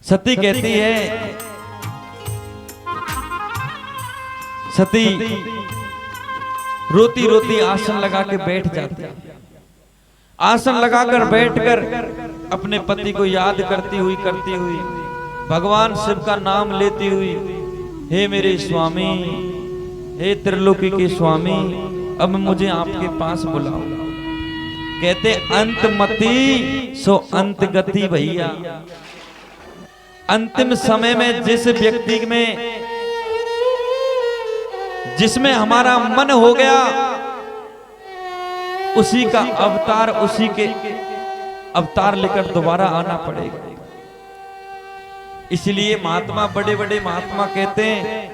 सती कहती है, सती रोती रोती आसन लगा के बैठ जाती है। आसन लगाकर बैठकर अपने पति को याद करती हुई भगवान शिव का नाम लेती हुई, हे मेरे स्वामी, हे त्रिलोकी के स्वामी, अब मुझे आपके पास बुलाओ। कहते अंत मति सो अंत गति भैया। अंतिम समय में जिस व्यक्ति में जिसमें हमारा मन हो गया, उसी का अवतार, उसी के अवतार लेकर दोबारा आना पड़ेगा। इसलिए महात्मा, बड़े बड़े महात्मा कहते हैं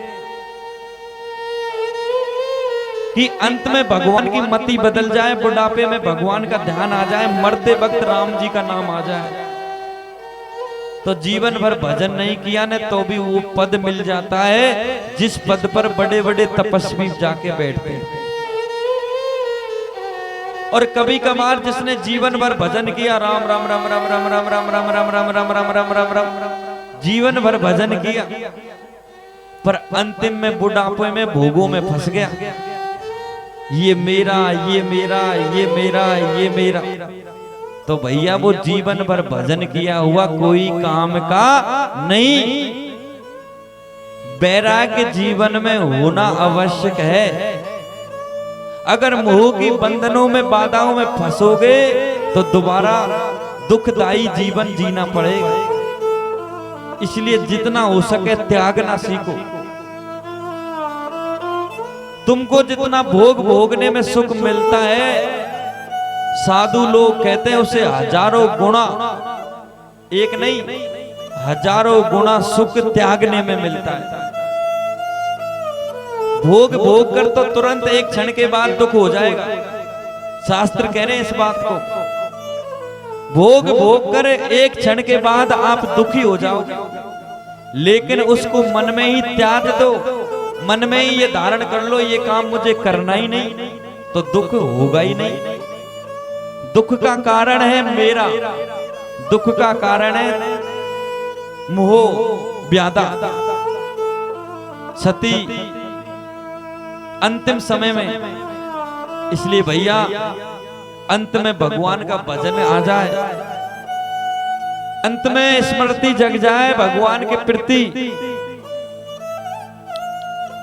कि अंत में भगवान की मति बदल जाए, बुढ़ापे में भगवान का ध्यान आ जाए, मरते वक्त राम जी का नाम आ जाए, तो जीवन भर भजन नहीं किया ने तो भी वो पद मिल जाता है जिस पद पर बड़े बड़े तपस्वी जाके बैठते हैं। और कभी कभार जिसने जीवन भर भजन किया, राम राम राम राम राम राम राम राम राम राम राम राम राम राम राम, जीवन भर भजन किया, पर अंतिम में बुढ़ापे में भोगों में फंस गया, ये मेरा, ये मेरा, ये मेरा, ये मेरा, तो भैया वो जीवन भर भजन किया हुआ कोई काम का नहीं। वैराग्य जीवन में होना आवश्यक है। अगर मोह की बंधनों में, बाधाओं में फंसोगे तो दोबारा दुखदायी जीवन जीना पड़ेगा। इसलिए जितना हो सके त्यागना सीखो। तुमको जितना भोग भोगने में सुख मिलता है, साधु लोग कहते हैं उसे हजारों गुना, एक नहीं हजारों गुना सुख त्यागने में मिलता है। भोग भोग कर तो तुरंत एक क्षण के बाद दुख हो जाएगा, शास्त्र कह रहे हैं इस बात को। भोग भोग कर एक क्षण के बाद आप दुखी हो जाओगे, लेकिन उसको मन में ही त्याग दो, मन में ही ये धारण कर लो, ये काम मुझे करना ही नहीं, तो दुख होगा ही नहीं। दुख का कारण है मेरा, दुख का कारण है मोह व्याधा। सती अंतिम समय में, इसलिए भैया अंत में भगवान का भजन आ जाए, अंत में स्मृति जग जाए भगवान के प्रति,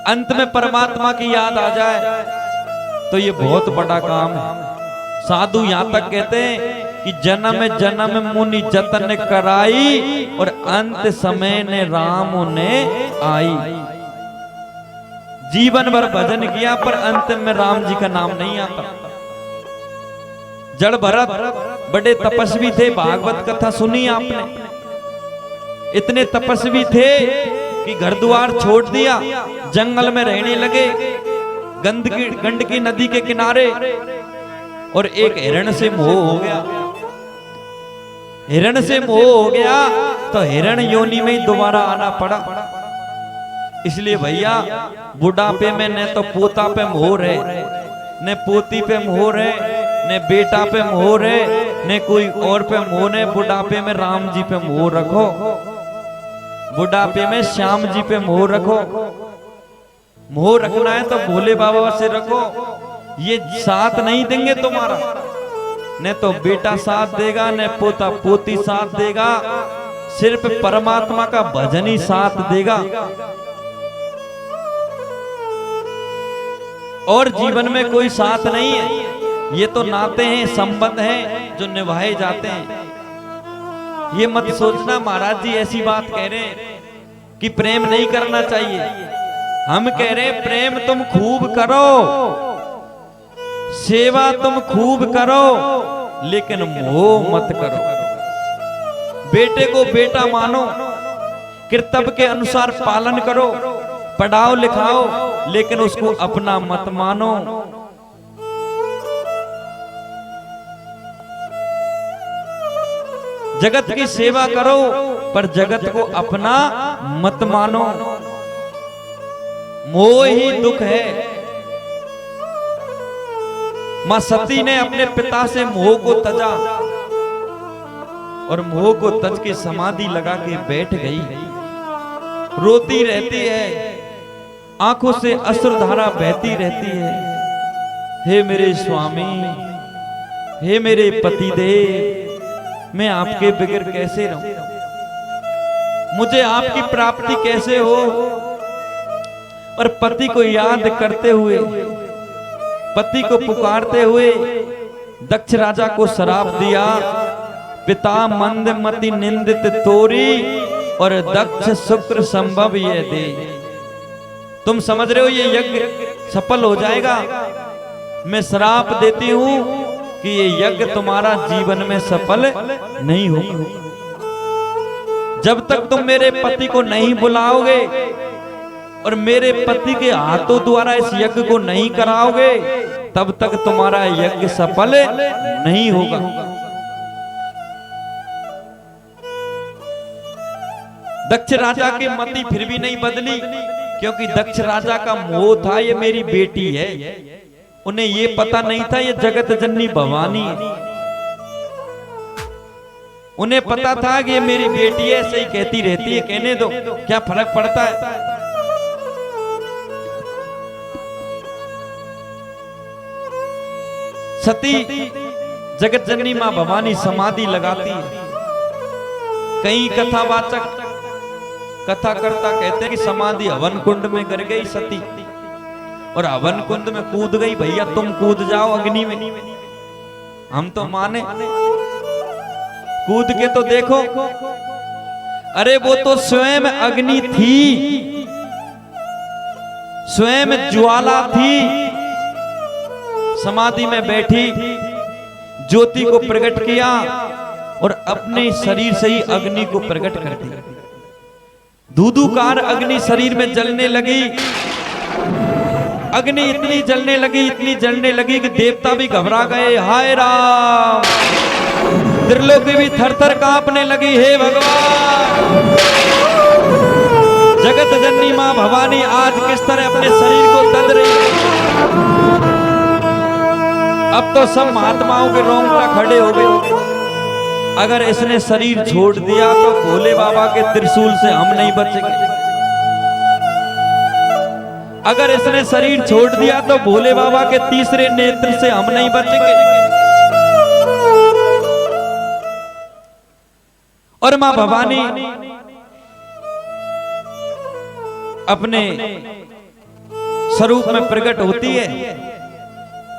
अंत में परमात्मा की याद आ जाए, तो ये बहुत बड़ा काम है। साधु यहां तक कहते हैं कि जन्म जन्म मुनि जतन कराई और अंत समय ने राम ने आई। जीवन भर भजन किया पर अंत में राम जी का नाम नहीं आता। जड़ भरत बड़े तपस्वी थे, भागवत कथा सुनी आपने, इतने तपस्वी थे कि घर द्वार छोड़ दिया, जंगल में रहने लगे, गंडकी नदी के किनारे, और एक हिरण से मोह हो गया। हिरण से मोह हो गया तो हिरण योनि में ही दोबारा आना पड़ा। इसलिए भैया बुढ़ापे में न तो पोता पे मोह है, न पोती पे मोह है, न बेटा पे मोह है, न कोई और पे मोह है। बुढ़ापे में राम जी पे मोह रखो, बुढ़ापे में श्याम जी पे मोह रखो। मोह रखना है तो भोले बाबा से रखो, ये साथ नहीं देंगे तुम्हारा, न तो बेटा साथ देगा, न पोता पोती साथ देगा, सिर्फ परमात्मा का भजन ही साथ देगा। और जीवन में कोई साथ नहीं है, ये तो नाते हैं, संबंध हैं जो निभाए जाते हैं। ये मत सोचना महाराज जी ऐसी बात कह रहे हैं कि प्रेम नहीं करना चाहिए। हम कह रहे हैं प्रेम तुम खूब करो, सेवा तुम खूब करो, लेकिन मोह मत करो। बेटे को बेटा मानो, कर्तव्य के अनुसार पालन करो, पढ़ाओ लिखाओ, लेकिन उसको अपना मत मानो। जगत की सेवा करो पर जगत को अपना मत मानो। मोह ही दुख है। मां सती ने अपने पिता से मोह को तजा, और मोह को तज के समाधि लगा के बैठ गई। रोती रहती है, आंखों से अश्रुधारा बहती रहती है। हे मेरे स्वामी, हे मेरे पतिदेव, मैं आपके बगैर कैसे रहूं, मुझे आपकी प्राप्ति कैसे हो। और पति को याद करते हुए, पति को पुकारते हुए दक्ष राजा को श्राप दिया, पिता मंद मति निंदित तोरी और दक्ष शुक्र संभव ये दे। तुम समझ रहे हो ये यज्ञ सफल हो जाएगा, मैं श्राप देती हूं कि ये यज्ञ तुम्हारा जीवन में सफल नहीं होगा। जब तक तुम मेरे पति को नहीं बुलाओगे और मेरे पति के हाथों द्वारा इस यज्ञ को नहीं कराओगे, तब तक तुम्हारा यज्ञ सफल नहीं होगा। दक्ष राजा की मति फिर भी नहीं बदली, क्योंकि दक्ष राजा का मोह था ये मेरी बेटी है। उन्हें ये पता नहीं था ये जगत जननी भवानी है। उन्हें पता था कि ये मेरी बेटी है, ऐसे ही कहती रहती है, कहने दो, क्या फर्क पड़ता है। सती जगत जननी मां भवानी समाधि लगाती है। कई कथावाचक कथा करता कहते हैं कि समाधि हवन कुंड में गिर गई सती और हवन कुंड में कूद गई। भैया तुम कूद जाओ अग्नि में, हम तो माने, कूद के तो देखो। अरे वो तो स्वयं अग्नि थी, स्वयं ज्वाला थी। समाधि में बैठी ज्योति को प्रकट किया और अपने शरीर से ही अग्नि को प्रकट कर दिया। धूधुकार अग्नि शरीर में जलने लगी। अग्नि इतनी जलने लगी, इतनी जलने लगी कि देवता भी घबरा गए। हाय राम, त्रिलोकी भी थर-थर कांपने लगी। हे भगवान, जगत जननी मां भवानी आज किस तरह अपने शरीर को तज रही है। अब तो सब महात्माओं के रोंगटा खड़े हो गए। अगर इसने शरीर छोड़ दिया तो भोले बाबा के त्रिशूल से हम नहीं बचेंगे। अगर इसने शरीर छोड़ दिया तो भोले बाबा के तीसरे नेत्र से हम नहीं बचेंगे। और मां भवानी अपने स्वरूप में प्रकट होती है।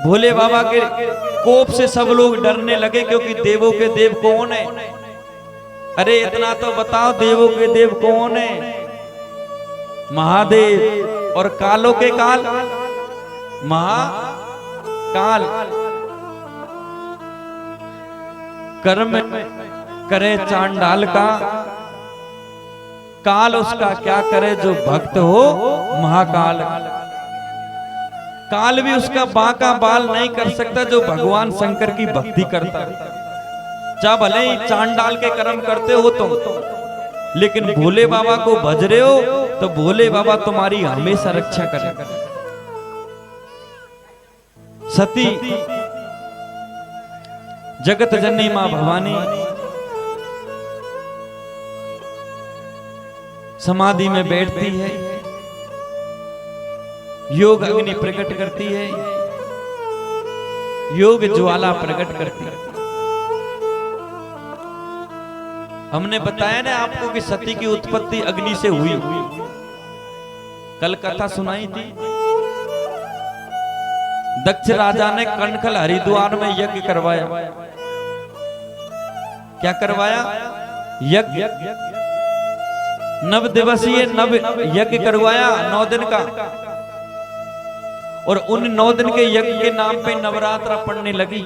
भोले बाबा के कोप से सब लोग डरने लगे, क्योंकि देवों के देव कौन है। अरे इतना तो बताओ, देवों के देव कौन है। महादेव और कालों के काल महाकाल। कर्म करे चांडाल का, काल उसका क्या करे जो भक्त हो महाकाल। काल भी उसका बांका बाल नहीं कर सकता जो भगवान शंकर की भक्ति करता है। चाहे भले ही चांडाल के कर्म करते हो तुम, लेकिन भोले बाबा को भज रहे हो तो भोले बाबा तुम्हारी हमेशा रक्षा करें। सती जगत जननी मां भवानी समाधि में बैठती है, योग अग्नि प्रकट करती है, योग ज्वाला प्रकट करती है। हमने बताया ना आपको कि सती की उत्पत्ति अग्नि से हुई। कल कथा सुनाई थी। दक्ष राजा ने कणखल हरिद्वार में यज्ञ करवाया। क्या करवाया? यज्ञ। 9 दिवसीय नव यज्ञ करवाया, 9 दिन का। और उन 9 दिन के यज्ञ के नाम पे नवरात्रा पड़ने लगी।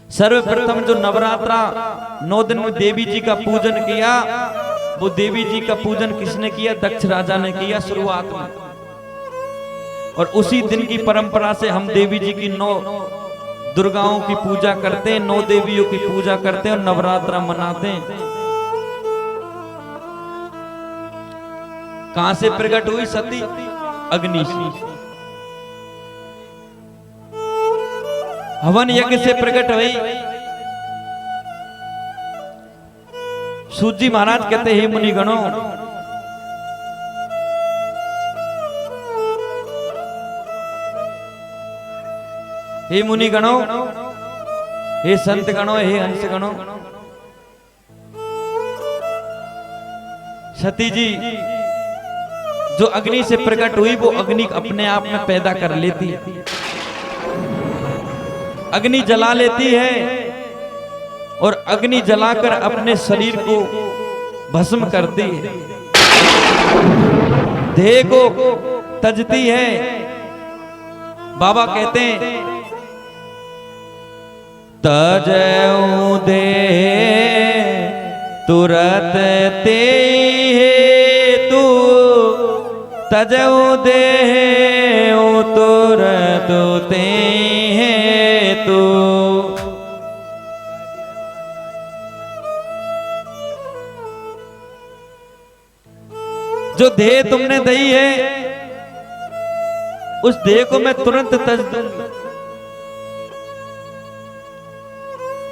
सर्वप्रथम जो नवरात्रा 9 दिन में देवी जी का पूजन किया, वो देवी जी का पूजन किसने किया? दक्ष राजा ने किया शुरुआत में। और उसी दिन की परंपरा से हम देवी जी की 9 दुर्गाओं की पूजा करते हैं, 9 देवियों की पूजा करते हैं और नवरात्रा मनाते हैं। कहां से प्रकट हुई सती? अग्नि से। हवन यज्ञ से प्रकट हुई। सूत जी महाराज कहते हे मुनिगणों, हे मुनिगणों, हे संत गणों, हे हंस गणों, सती जी जो अग्नि से प्रकट हुई वो अग्नि अपने आप में पैदा कर लेती है, अग्नि जला लेती है और अग्नि जलाकर अपने शरीर को भस्म करती है, देह को तजती है। बाबा कहते हैं तजऊ दे तुरत ते तू, तजऊ दे तुरत ते तू। जो देह तुमने दी है उस देह को मैं तुरंत तज दूंगी।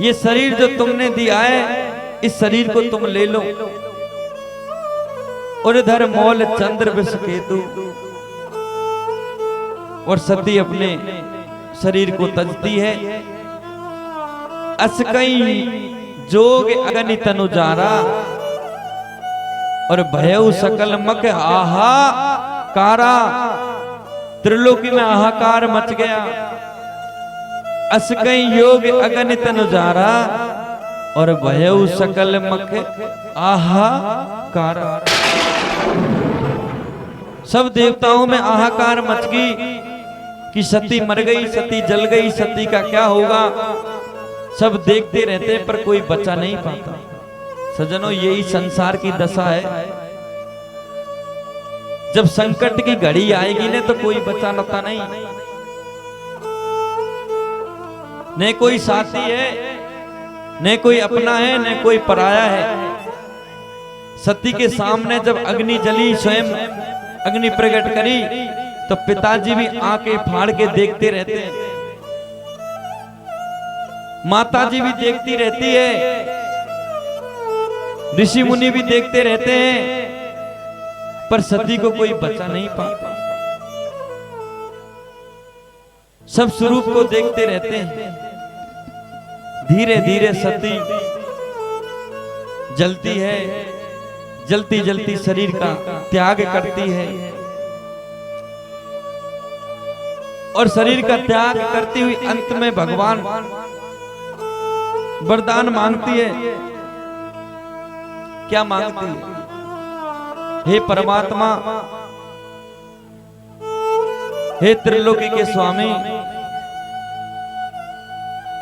ये शरीर जो तुमने दिया है इस शरीर को तुम ले लो। और इधर मौल चंद्र विषकेतु और सती अपने शरीर को तजती है। असकई जोग अगनि तनु जारा और भयउ सकल मक आहा कारा। त्रिलोकी में हाहाकार मच गया। असकई योग अगनि तनु जारा और भयउ सकल मक आहा कारा। सब देवताओं में हाहाकार मच गई कि सती मर गई, सती जल गई, सती का क्या होगा। सब देखते रहते पर कोई बचा नहीं पाता। सजनों यही संसार की दशा है। जब संकट की घड़ी आएगी ना तो कोई बचाता नहीं, न कोई साथी है, न कोई अपना है, न कोई पराया है। सती के सामने जब अग्नि जली, स्वयं अग्नि प्रकट करी तो पिताजी भी आंखें फाड़ के देखते रहते हैं, माता जी भी देखती रहती है, ऋषि मुनि भी देखते रहते हैं, पर सती को कोई बचा नहीं पाता। सब स्वरूप को देखते रहते हैं। धीरे धीरे सती जलती है, जलती जलती शरीर का त्याग करती है और शरीर का त्याग करती हुई अंत में भगवान वरदान मांगती है। क्या मांगती है? हे परमात्मा, हे त्रिलोकी के स्वामी,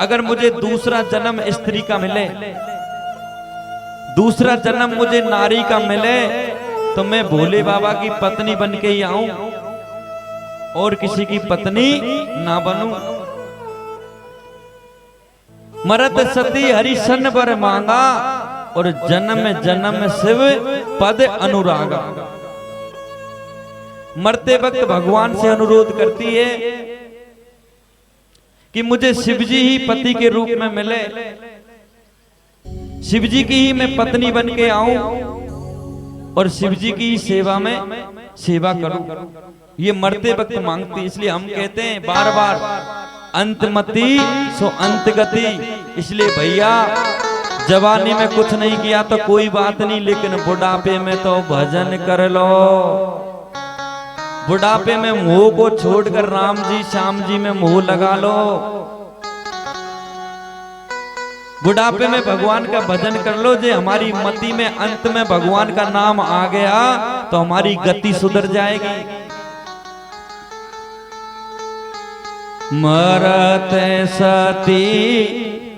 अगर मुझे दूसरा जन्म स्त्री का मिले, दूसरा जन्म मुझे नारी का मिले तो मैं भोले बाबा की पत्नी बन के ही आऊं और किसी की पत्नी ना बनूं। मरत सती हरिशन वर मांगा और जन्म जन्म शिव पद अनुरागा। मरते वक्त भगवान से अनुरोध करती है कि मुझे शिवजी ही पति के रूप में मिले, शिवजी की ही मैं पत्नी बन के आऊं और शिवजी की ही सेवा में सेवा करूं। ये मरते वक्त मांगती। इसलिए हम कहते हैं बार बार अंतमति सो अंतगति। इसलिए भैया जवानी में कुछ नहीं किया तो कोई बात नहीं, लेकिन बुढ़ापे में तो भजन कर लो। बुढ़ापे में मोह को छोड़कर राम जी श्याम जी में मोह लगा लो। बुढ़ापे में भगवान का भजन कर लो। जे हमारी मति में अंत में भगवान का नाम आ गया तो हमारी गति सुधर जाएगी। मरत सती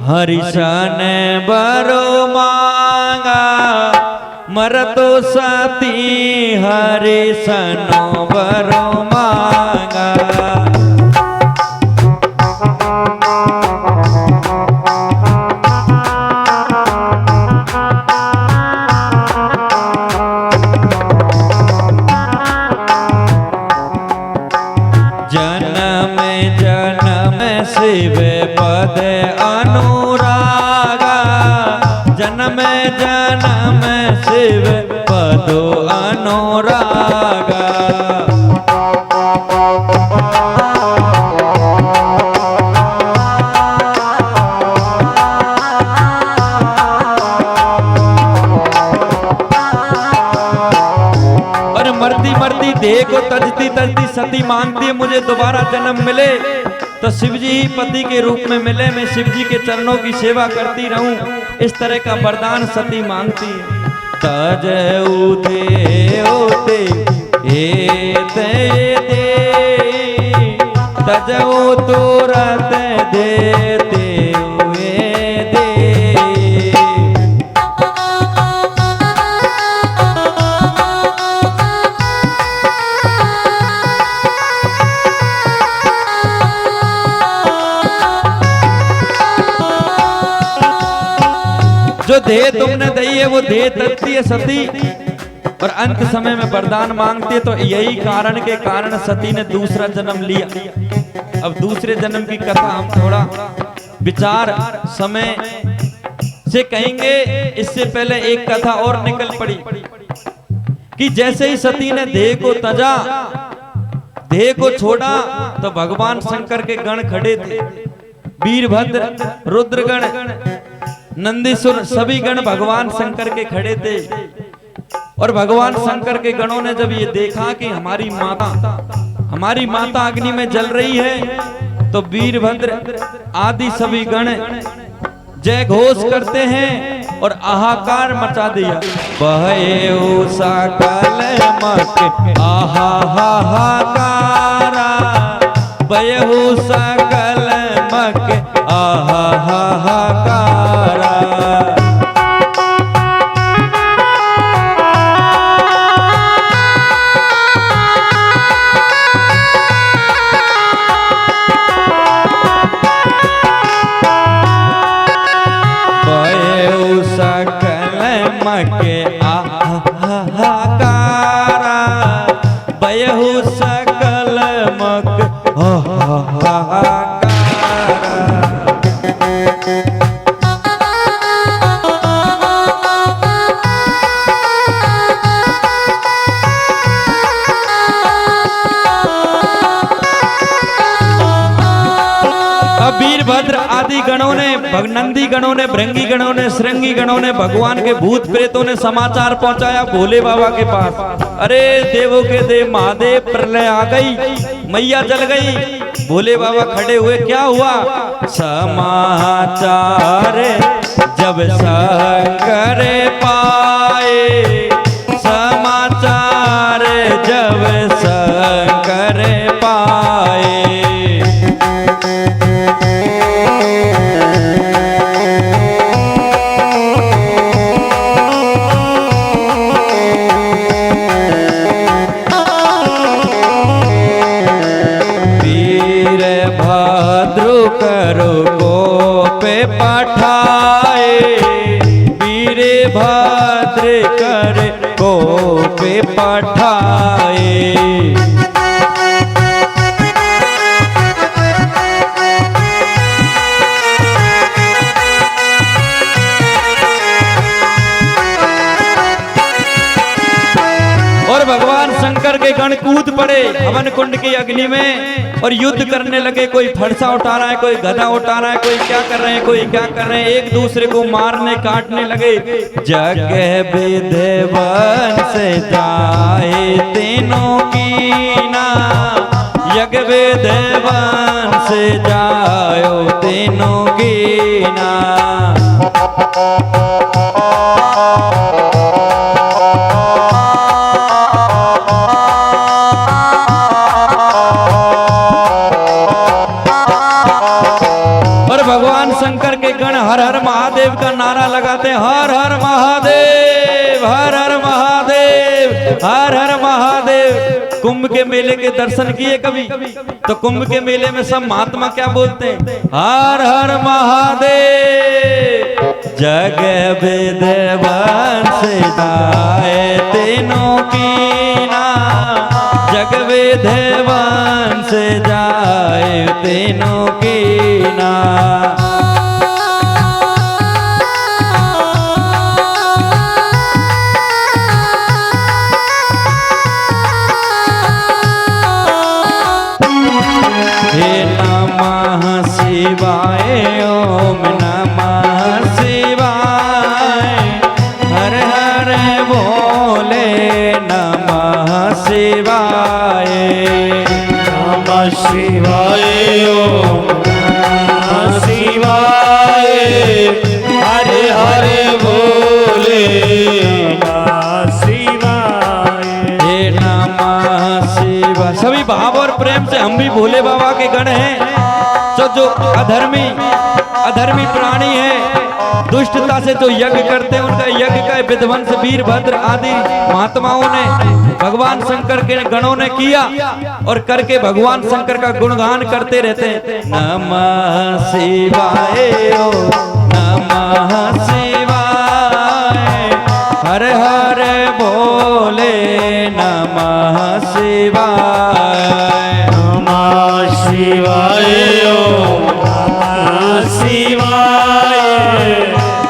हरिशन बरो मांगा, मरतो सती हरिशन बरो मांगा। जन्म जन्म शिव पद अनुरागा, जन्म जन्म पदो अनुरागा। मरती मरती देह को तजती तजती सती मांगती है मुझे दोबारा जन्म मिले तो शिव जी ही पति के रूप में मिले, मैं शिव जी के चरणों की सेवा करती रहूं, इस तरह का वरदान सती मांगती है। तजऊ दे ओते ए दे दे तजऊ तुरत देते जो देह तुमने दी है वो देह तजती है सती, और अंत समय में वरदान मांगती है। तो यही कारण के कारण सती ने दूसरा जन्म लिया। अब दूसरे जन्म की कथा हम थोड़ा विचार समय से कहेंगे, इससे पहले एक कथा और निकल पड़ी कि जैसे ही सती ने देह को तजा, देह को छोड़ा, तो भगवान शंकर के गण खड़े थे, वीरभद्र, रुद्रगण, नंदीसुर, सभी गण भगवान शंकर के खड़े थे। और भगवान शंकर के गणों ने जब ये देखा कि हमारी माता अग्नि में जल रही है, तो वीरभद्र आदि सभी गण जय घोष करते हैं और हाहाकार मचा दिया। बहे सकल मक आहा हाहाकारा, बहे सकल मक आहा हाहाकारा। वीरभद्र आदि गणों ने, नंदी गणों ने, भृंगी गणों ने, श्रृंगी गणों ने, भगवान के भूत प्रेतों ने समाचार पहुंचाया भोले बाबा के पास। अरे देवों के देव महादेव, प्रलय आ गई, मैया जल गई। भोले बाबा खड़े हुए, क्या हुआ? समाचार जब शंकर पाए, समाचार जब शंकर पाए। करो गोप पठाए, वीरभद्र कर गोप पठाए। और भगवान शंकर के गण कूद पड़े हवन कुंड की अग्नि में और युद्ध करने लगे। कोई फरसा उठा रहा है, कोई गदा उठा रहा है, कोई क्या कर रहे हैं, कोई क्या कर रहे हैं, एक दूसरे को मारने काटने लगे। जग विद्वान से जाए तीनों की ना, यज्ञ विद्वान से जाओ तीनों की ना। भगवान शंकर के गण हर हर महादेव का नारा लगाते, हर हर महादेव, हर हर महादेव, हर हर महादेव। कुंभ के मेले के दर्शन किए कभी? तो कुंभ के मेले में सब महात्मा क्या बोलते हैं? हर हर महादेव। जग विद्वान से जाए तीनों की ना, जग विद्वान से जाए तीनों की ना। भोले नमः शिवाय। नमः शिवाय ओम नमः शिवाय। हरे हरे भोले नमः शिवाय। हे नमः शिवाय। सभी भाव और प्रेम से हम भी भोले बाबा के गण हैं। जो अधर्मी प्राणी है, दुष्टता से जो यज्ञ करते हैं, उनका यज्ञ का विध्वंस वीरभद्र आदि महात्माओं ने, भगवान शंकर के गणों ने किया और करके भगवान शंकर का गुणगान करते रहते हैं। नमः शिवाय ओम नमः शिवाय। हर हर भोले नमः शिवाय। नमः शिवाय ओम नमः शिवाय।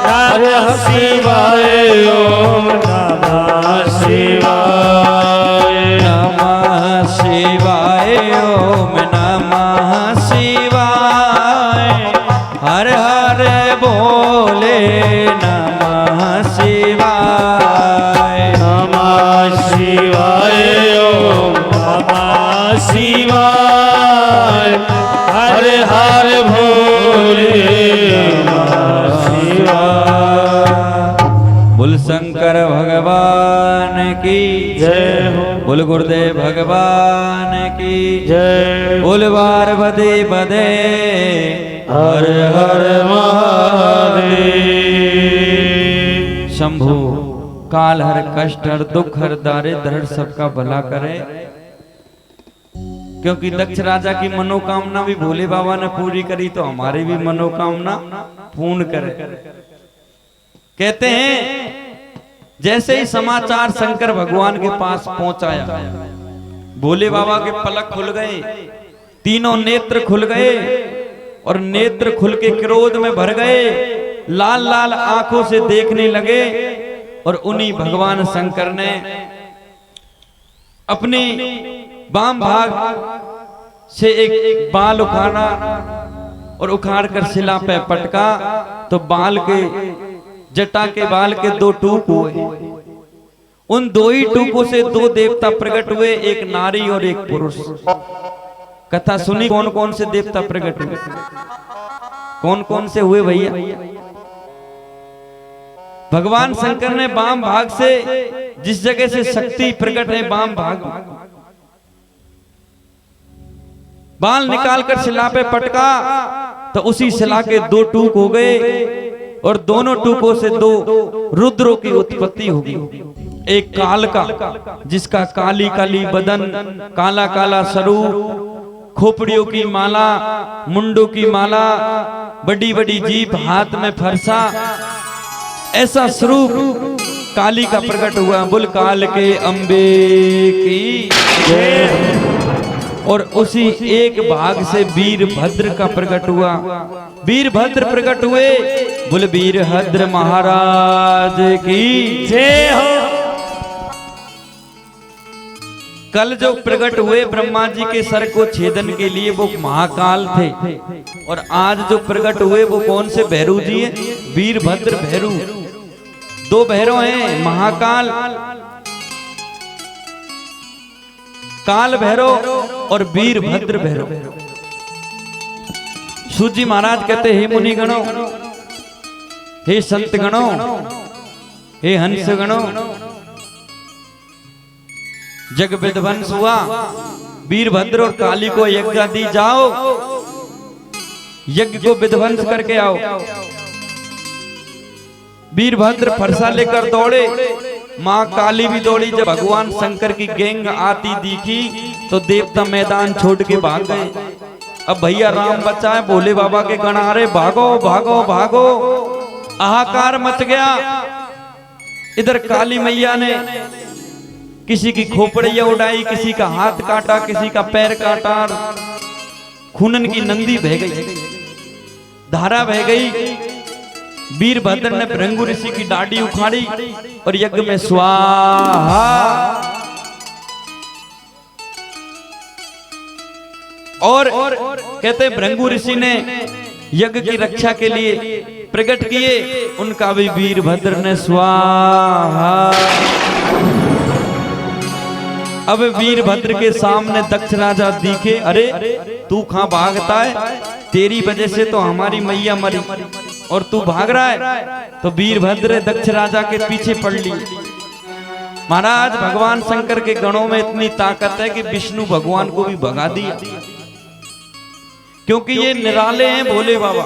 नमः शिवाय ओम नमः शिवाय। नमः शिवाय ओम नमः शिवाय। हर हर भोले नमः शिवाय। नमः शिवाय ओम नमः शिवाय। हरे हरे भोले नमः शिवाय। बोल शंकर भगवान की जय हो। बोल गुरुदेव भगवान की जय। बोल पार्वती पदे हर हर महादेव। शंभु काल हर कष्ट हर दुख हर दारिद्र हर सबका भला करे। क्योंकि दक्ष राजा की मनोकामना भी भोले बाबा ने पूरी करी, तो हमारी भी मनोकामना पूर्ण करे। कहते हैं जैसे ही समाचार शंकर भगवान के पास पहुंचाया, भोले बाबा के पलक खुल गए, तीनों नेत्र खुल गए और नेत्र खुल के क्रोध में भर गए, लाल लाल आंखों से देखने लगे। और उन्हीं भगवान शंकर ने अपनी बाम भाग से एक बाल उखाड़ा और उखाड़ कर शिला पे पटका, तो बाल के जटा के बाल के दो टूक हुए। उन दो ही टूकों से दो देवता प्रकट हुए, एक नारी और एक पुरुष। कथा सुनी कौन कौन से देवता प्रकट हुए, कौन कौन से हुए भैया? भगवान शंकर ने बाम भाग से, जिस जगह से शक्ति प्रकट है बाम भाग, बाल निकालकर शिला पे पटका, तो उसी शिला के दो टूक हो गए और दोनों टूकों से दो रुद्रों की उत्पत्ति होगी। एक काल का, जिसका काली काली बदन, काला काला स्वरूप, खोपड़ियों की माला, मुंडों की माला, बड़ी बड़ी जीभ, हाथ में फरसा, ऐसा स्वरूप काली का प्रकट हुआ। बोल काल के अंबे की जय। और उसी एक भाग से वीरभद्र का प्रकट हुआ। वीरभद्र प्रकट हुए। बोल वीरभद्र महाराज की जय हो। कल जो प्रकट हुए ब्रह्मा जी के सर को छेदन के लिए, वो महाकाल थे। और आज जो प्रकट हुए वो कौन से भैरू जी हैं? वीरभद्र भैरू। दो भैरव हैं, महाकाल काल भैरव और वीरभद्र भैरव। सूजी महाराज कहते, हे मुनि गणों, हे संत गणों, हे हंस गणों, जग विध्वंस हुआ, वीरभद्र और काली को यज्ञ दी जाओ, यज्ञ को विध्वंस करके आओ। वीरभद्र फरसा लेकर दौड़े, माँ काली भी दौड़ी। जब भगवान शंकर की गैंग आती दिखी तो देवता मैदान छोड़ के भाग गए। अब भैया राम बचाए, भोले बाबा के गण आ रहे, भागो भागो भागो। हाहाकार मच गया। इधर काली मैया ने किसी की खोपड़ियां उड़ाई, किसी का हाथ काटा, किसी का पैर काटा, खूनन की नंदी बह गई, धारा बह गई। वीरभद्र ने भृंगु ऋषि की दाढ़ी उखाड़ी और यज्ञ में स्वाहा। और कहते भृंगु ऋषि ने यज्ञ की रक्षा के लिए प्रकट किए, उनका भी वीरभद्र ने स्वाहा। अब वीरभद्र के सामने दक्ष राजा दिखे, अरे तू कहां भागता है, तेरी वजह से तो हमारी मैया मरी और तू भाग रहा है। तो वीरभद्र दक्ष राजा के पीछे पड़ ली। महाराज भगवान शंकर के गणों में इतनी ताकत है कि विष्णु भगवान को भी भगा दिया, क्योंकि ये निराले हैं भोले बाबा,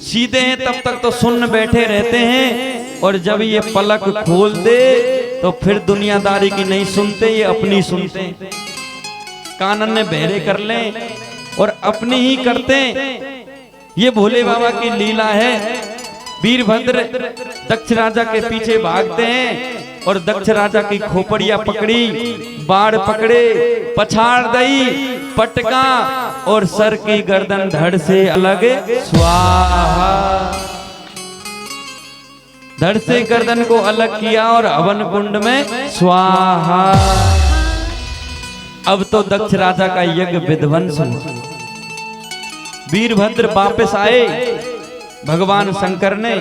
सीधे हैं तब तक तो सुन बैठे रहते हैं, और जब ये पलक खोल दे तो फिर दुनियादारी की नहीं सुनते, ये अपनी सुनते हैं। कानन ने बहरे कर लें और अपनी ही करते। ये भोले बाबा की लीला है। वीरभद्र दक्ष राजा के पीछे भागते हैं और दक्ष राजा की खोपड़ियां पकड़ी, बाढ़ पकड़े, पछाड़ दई, पटका और सर की गर्दन धड़ से अलग स्वाहा। धड़ से गर्दन को अलग किया और हवन कुंड में स्वाहा। अब तो दक्ष राजा का यज्ञ विध्वंस हुआ। वीरभद्र वापस आए। भगवान शंकर ने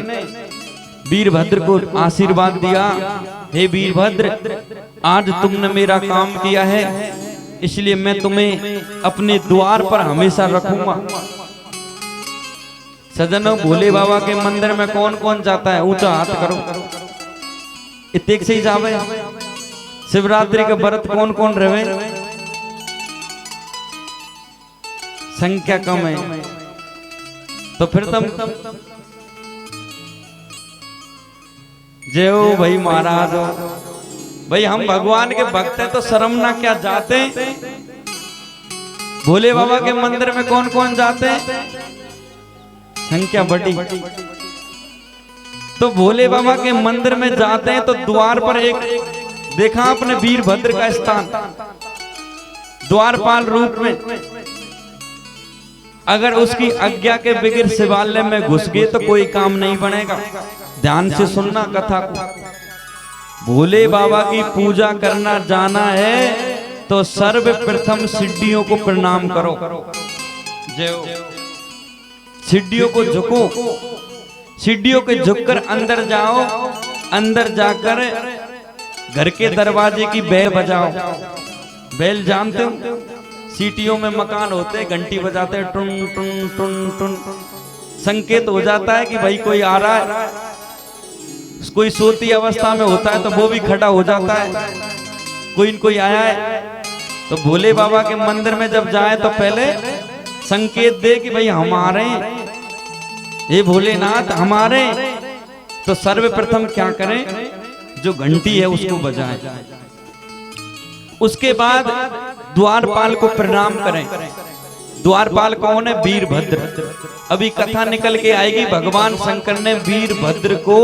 वीरभद्र को आशीर्वाद दिया, हे वीरभद्र, आज तुमने मेरा काम किया है, इसलिए मैं तुम्हें अपने द्वार पर हमेशा रखूंगा। सजनों, भोले बाबा के मंदिर में कौन कौन जाता है? ऊंचा हाथ करो। इतने से ही जावे। शिवरात्रि का व्रत कौन कौन रहे? संख्या कम है, तो फिर तुम जय हो भाई महाराज हो। भाई हम भगवान के भक्त हैं तो शर्म ना क्या जाते? भोले बाबा के मंदिर में कौन कौन जाते हैं? संख्या बड़ी। तो भोले बाबा के मंदिर में जाते हैं तो द्वार पर एक देखा आपने वीरभद्र का स्थान, द्वारपाल रूप में। अगर उसकी आज्ञा के बगैर शिवालय में घुस गए तो कोई काम नहीं बनेगा। ध्यान से सुनना कथा को। भोले बाबा की पूजा करना जाना है तो सर्वप्रथम सिद्धियों को प्रणाम करो। जय हो। सिद्धियों को झुको, सिद्धियों के झुककर अंदर जाओ। अंदर जाकर घर के दरवाजे की बेल बजाओ। बेल जानते हो? सीटियों में मकान होते, घंटी बजाते, टुन टुन टुन टुन, संकेत हो जाता है कि भाई कोई आ रहा है। कोई सोती अवस्था में होता है तो वो भी खड़ा हो जाता है, कोई आया है। तो भोले बाबा के मंदिर में जब जाए तो पहले संकेत दे कि भाई हमारे, ये भोलेनाथ हमारे। तो सर्वप्रथम क्या करें? जो घंटी है उसको बजाएं। उसके बाद द्वारपाल को प्रणाम करें। द्वारपाल कौन है? वीरभद्र। अभी कथा निकल के आएगी। भगवान शंकर ने वीरभद्र को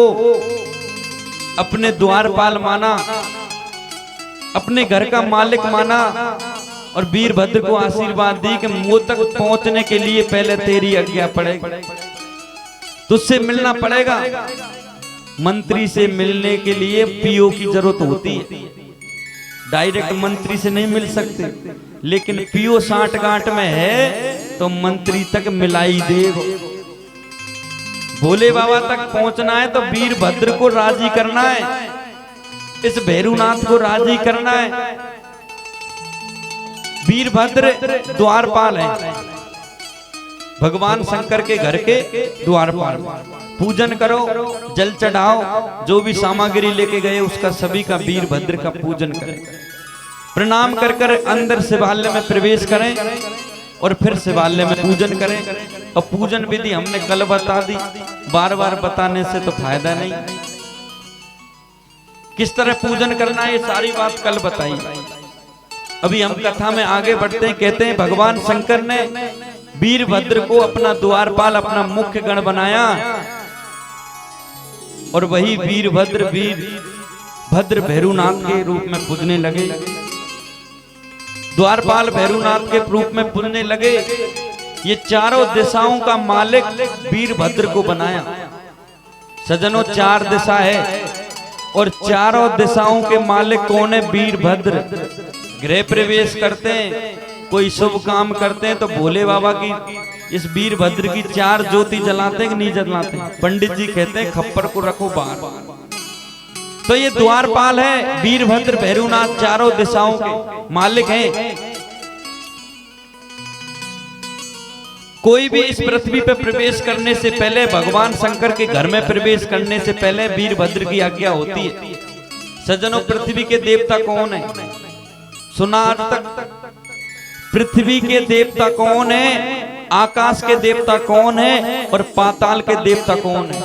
अपने द्वारपाल माना, अपने घर का मालिक माना, और वीरभद्र को आशीर्वाद दी कि मुझ तक पहुंचने के लिए पहले तेरी आज्ञा पड़ेगी, तुझसे मिलना पड़ेगा। मंत्री से मिलने के लिए पीओ की जरूरत होती है। डायरेक्ट मंत्री से नहीं मिल सकते, लेकिन पीओ साठ-गांठ में है तो मंत्री तक मिलाई दे। भोले बाबा तक पहुंचना है तो वीरभद्र को राजी करना है, इस भैरूनाथ को राजी करना है। वीरभद्र द्वारपाल है, भगवान शंकर के घर के द्वारपाल। पूजन करो, जल चढ़ाओ, जो भी सामग्री लेके गए उसका सभी का वीरभद्र का पूजन करें। प्रणाम कर कर अंदर शिवालय में प्रवेश करें और फिर शिवालय में पूजन करें। और पूजन विधि हमने कल बता दी, बार बार बताने से तो फायदा नहीं। किस तरह पूजन करना है ये सारी बात कल बताई। अभी हम कथा में आगे बढ़ते हैं। कहते हैं भगवान शंकर ने वीरभद्र को अपना द्वारपाल, अपना मुख्य गण बनाया, और वही वीरभद्र भैरूनाथ के रूप में पूजने लगे। द्वारपाल भैरूनाथ के रूप में पूजने लगे। ये चारों दिशाओं का मालिक वीरभद्र को बनाया। सजनों, चार दिशा है और चारों दिशाओं के मालिक कौन है? वीरभद्र। गृह प्रवेश करते हैं, कोई शुभ काम करते हैं तो भोले बाबा की इस वीरभद्र की 4 ज्योति जलाते कि नहीं जलाते? पंडित जी कहते हैं खप्पर को रखो बाहर। तो ये द्वारपाल है वीरभद्र भैरवनाथ, चारों दिशाओं के मालिक हैं। कोई भी इस पृथ्वी पे प्रवेश करने से पहले, भगवान शंकर के घर में प्रवेश करने से पहले वीरभद्र की आज्ञा होती है। सज्जनों, पृथ्वी के देवता कौन है? सुना आज तक? पृथ्वी के देवता कौन है? आकाश के देवता कौन है? और पाताल के देवता कौन है?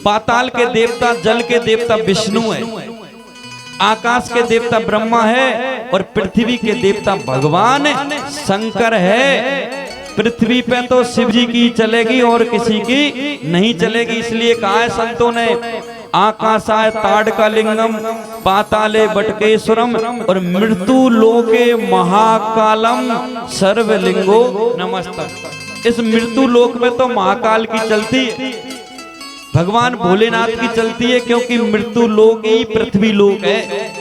पाताल के देवता, जल के देवता विष्णु है, आकाश के देवता ब्रह्मा है, और पृथ्वी के देवता भगवान शंकर है। पृथ्वी पे तो शिव जी की चलेगी और किसी की नहीं चलेगी। इसलिए कहा है संतों ने, आकाशाय ताड़कालिंगम पाताले बटकेश्वरम और मृत्यु लोके महाकालम सर्वलिंगो नमस्तक। इस मृत्यु लोक में तो महाकाल की चलती है, भगवान भोलेनाथ की चलती है, क्योंकि मृत्यु लोक ही पृथ्वी लोक है।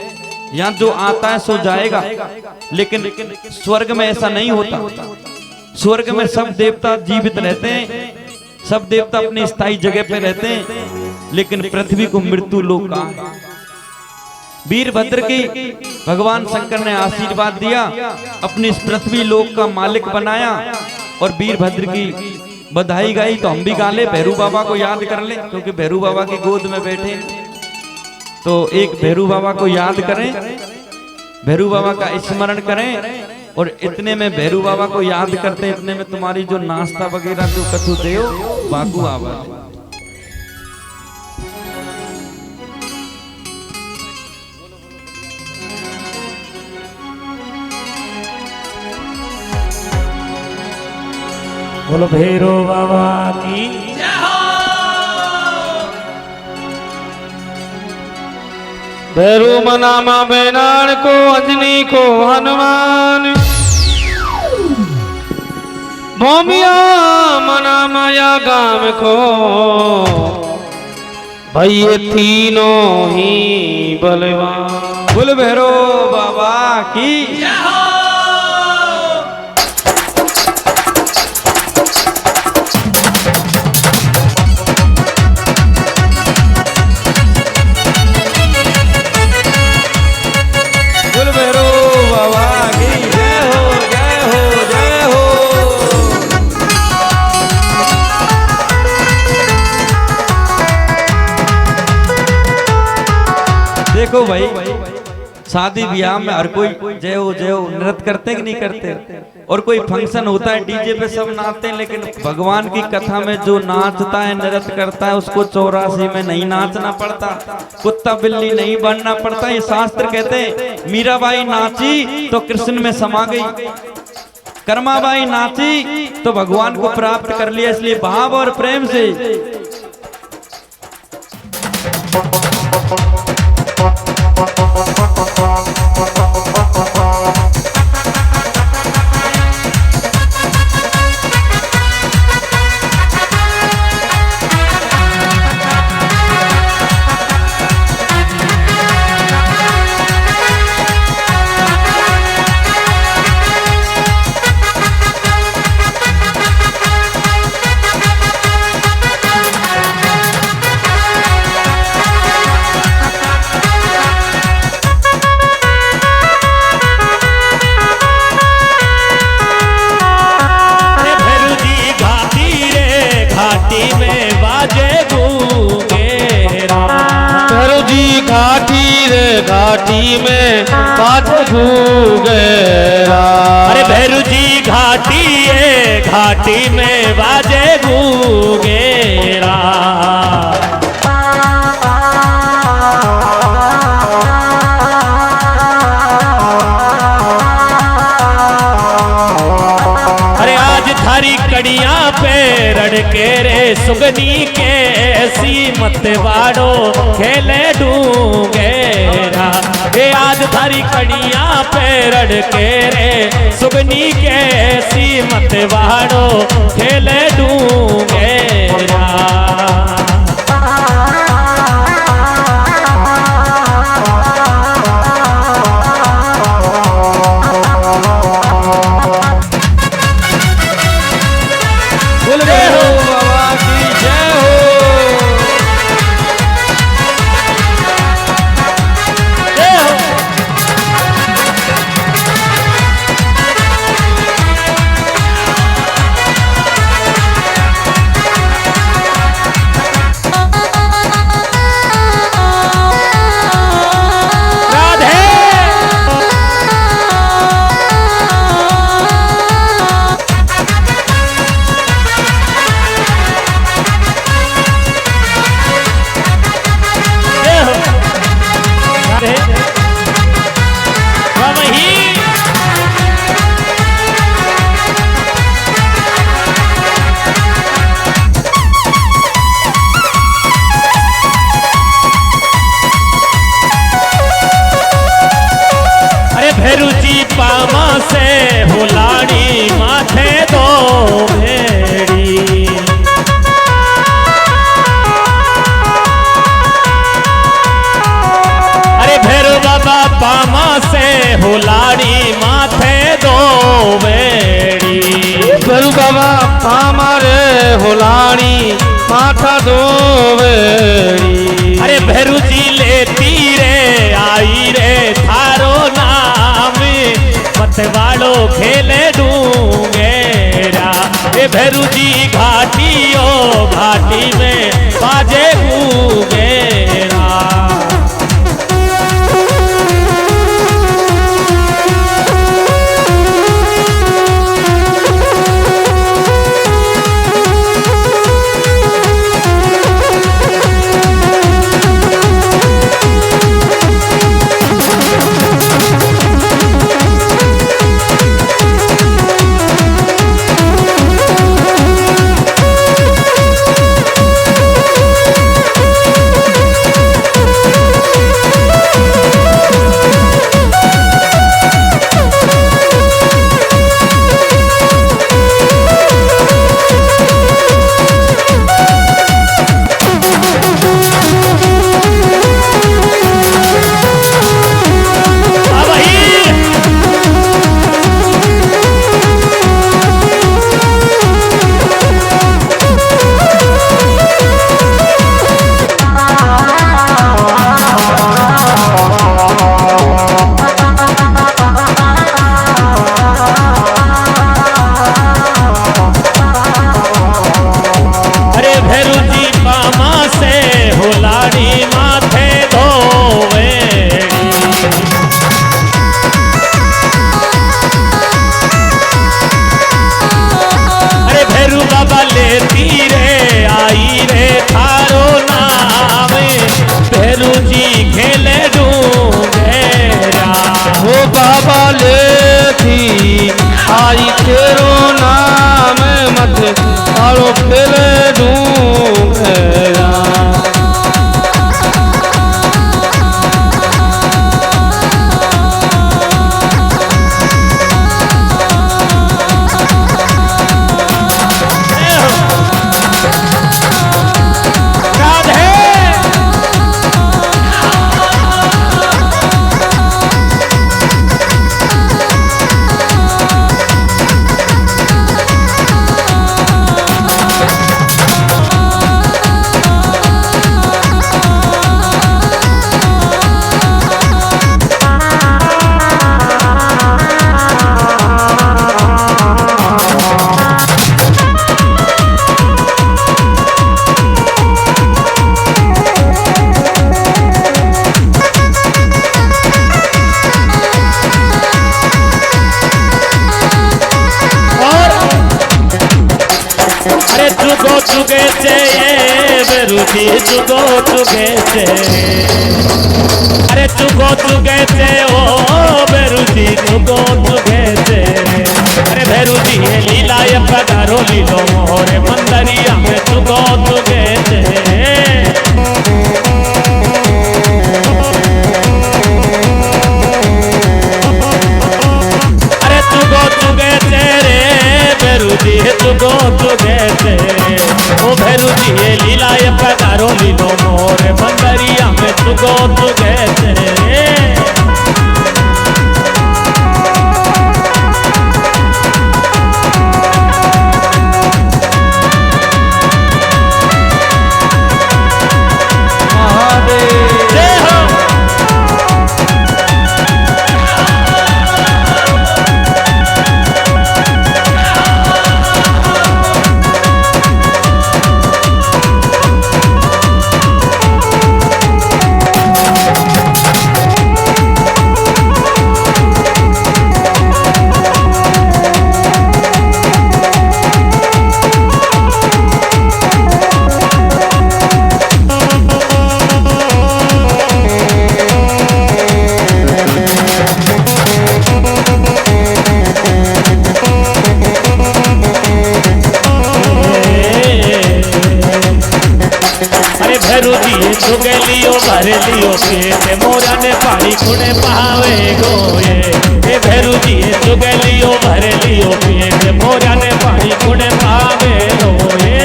यहाँ जो आता है सो जाएगा। लेकिन स्वर्ग में ऐसा नहीं होता। स्वर्ग में सब देवता जीवित रहते हैं, सब देवता अपनी स्थायी जगह पे रहते हैं, लेकिन पृथ्वी को मृत्यु लोक कहा है। वीरभद्र की भगवान शंकर ने आशीर्वाद दिया, अपनी इस पृथ्वी लोक का मालिक बनाया, और वीरभद्र की बधाई गाई तो हम भी गा ले। भैरू बाबा को याद कर ले, क्योंकि भैरू बाबा की गोद में बैठे, तो एक भैरू बाबा को याद करें, भैरू बाबा का स्मरण करें। और इतने में भैरू बाबा को याद करते, इतने में तुम्हारी जो नाश्ता वगैरह जो कथु देओ बाकू आवाज। बोलो भैरो बाबा की जय हो। भैरू मनामा बेनाण को, अंजनी को हनुमान, मोमिया मना माया गाम को, भाई ये तीनों ही बलवान। बोल भैरो बाबा की जय हो। देखो भाई, शादी ब्याह में हर कोई जय हो नृत्य करते कि नहीं करते? और कोई फंक्शन होता है डीजे पे सब नाचते हैं, लेकिन भगवान की कथा में जो नाचता है नृत्य करता है उसको 84 में नहीं नाचना पड़ता, कुत्ता बिल्ली नहीं बनना पड़ता। ये शास्त्र कहते हैं मीराबाई नाची तो कृष्ण में समा गई, कर्माबाई नाची तो भगवान को प्राप्त कर लिया। इसलिए भाव और प्रेम से घाटी में बात गूगेरा। अरे भैरू जी घाटी में बाजे गूगेरा। अरे आज थारी कड़ियां पे रड़के रे सुगनी के, ऐसी मत वाड़ो खेले डूंगेरा। ये आज थारी कड़ियां पे रड़के रे सुगनी के, ऐसी मत वाड़ो खेले डूंगेरा। भैरू जी पामा से हुलाड़ी माथे दो भेड़ी। अरे भैरू बाबा पामा से हुलाड़ी माथे दो भेड़ी। भैरू बाबा पामा रे हुलाड़ी माथा दो भेड़ी। अरे भैरू जी लेती रे आई रे थारो नाम मतवाड़ो खेले डूंगेरा। ए भैरू जी घाटियो घाटी में बाजे गूंगेरा। आई तेरो नाम मत आरो खेले डूंगेरा। जुगो जुगे से बेरुची जुगो जुगे से। अरे जुगो जुगे से ओ बेरुची जुगो जुगे से। अरे बेरुची लीला ये पधारो लीलो मोरे मंदरिया में जुगो जुगे से। अरे जुगो जुगे से रे बेरुची जुगो जुगे से। ओ भैरू जी ये लीला ये पधारो लीलो मोरे मंदरिया में जुगो जुगे से। भैरू जी चुगे लियो भर लियो पेट मोरा ने पानी कुने पावे गोये। अरे भैरू जी चुगे लियो भरे लियो पिए मोरा ने पानी कुड़े पावे लोए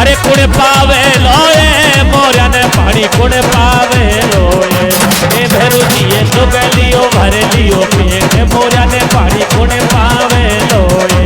अरे कुड़े पावे लोए मोरा ने पानी कुड़े पावे लोए ए भैरू जी चुगे लियो भरे लियो पिए मोरा ने पानी कुड़े पावे लोए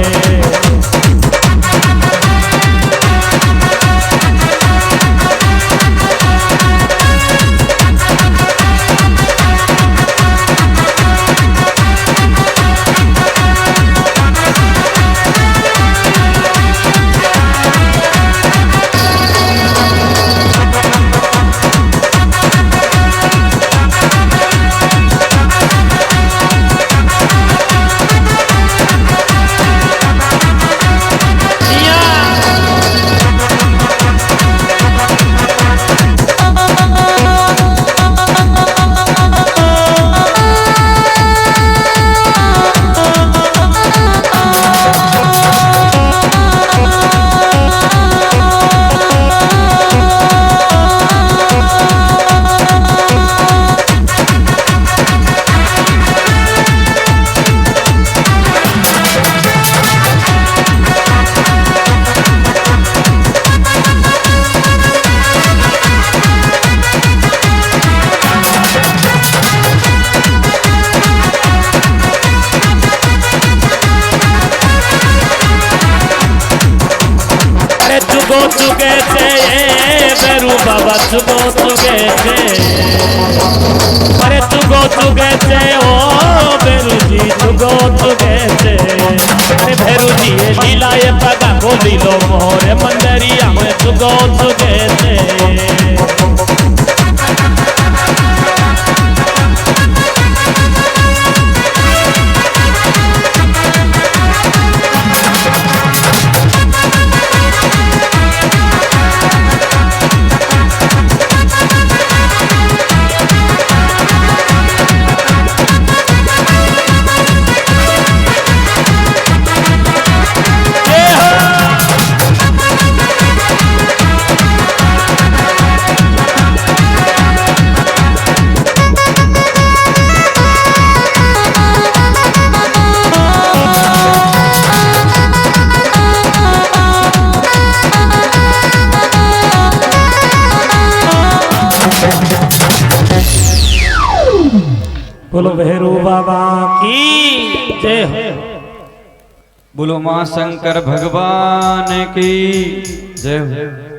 चुगो चुगे थे बेरू बाबा चुगो चुगे थे अरे चुगो चुगे थे ओ बेरू जी चुगो चुगे थे अरे भैरू जी लीला ये पगा बोली लो मोरे मंदरिया में चुगो चुगे थे बोलो भैरू बाबा की जय हो। बोलो मां शंकर भगवान की जय हो।